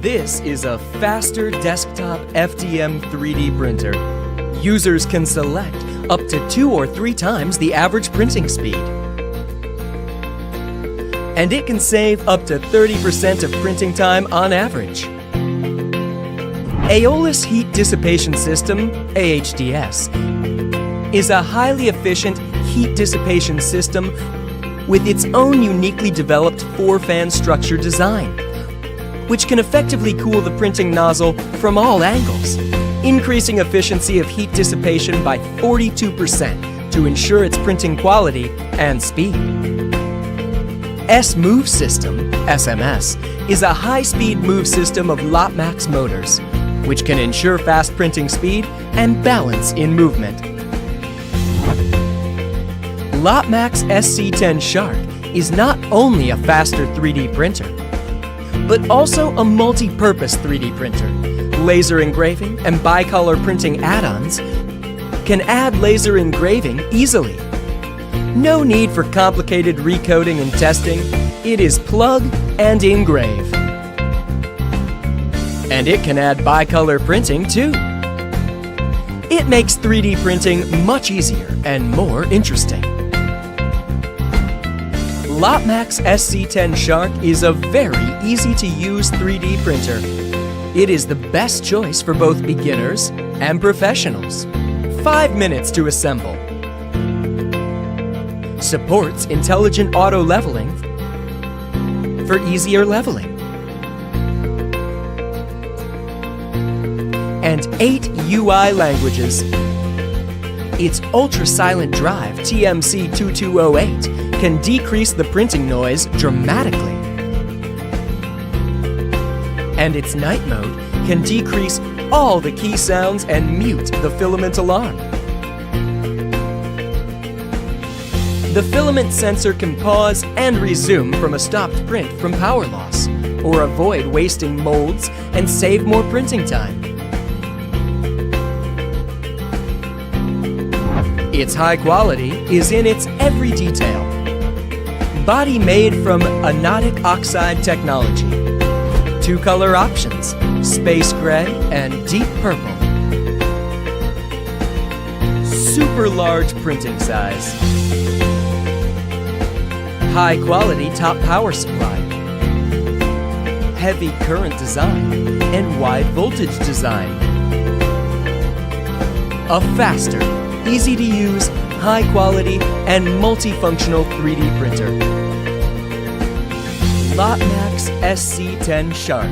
This is a faster desktop FDM 3D printer. Users can select up to 2 or 3 times the average printing speed. And it can save up to 30% of printing time on average. Aeolus Heat Dissipation System, AHDS, is a highly efficient heat dissipation system with its own uniquely developed 4-fan structure design, which can effectively cool the printing nozzle from all angles, increasing efficiency of heat dissipation by 42% to ensure its printing quality and speed. S-Move System, SMS, is a high-speed move system of LOTMAXX motors, which can ensure fast printing speed and balance in movement. LOTMAXX SC-10 SHARK is not only a faster 3D printer, but also a multi-purpose 3D printer. Laser engraving and bicolor printing add-ons can add laser engraving easily. No need for complicated recoding and testing. It is plug and engrave. And it can add bicolor printing too. It makes 3D printing much easier and more interesting. LOTMAXX SC-10 SHARK is a very easy-to-use 3D printer. It is the best choice for both beginners and professionals. 5 minutes to assemble. Supports intelligent auto leveling for easier leveling. And 8 UI languages. Its ultra-silent drive TMC2208 can decrease the printing noise dramatically. And its night mode can decrease all the key sounds and mute the filament alarm. The filament sensor can pause and resume from a stopped print from power loss, or avoid wasting molds and save more printing time. Its high quality is in its every detail. Body made from anodic oxide technology. 2 color options, space gray and deep purple. Super large printing size. High quality top power supply. Heavy current design and wide voltage design. A faster, easy to use, high quality and multifunctional 3D printer. LOTMAXX SC-10 SHARK.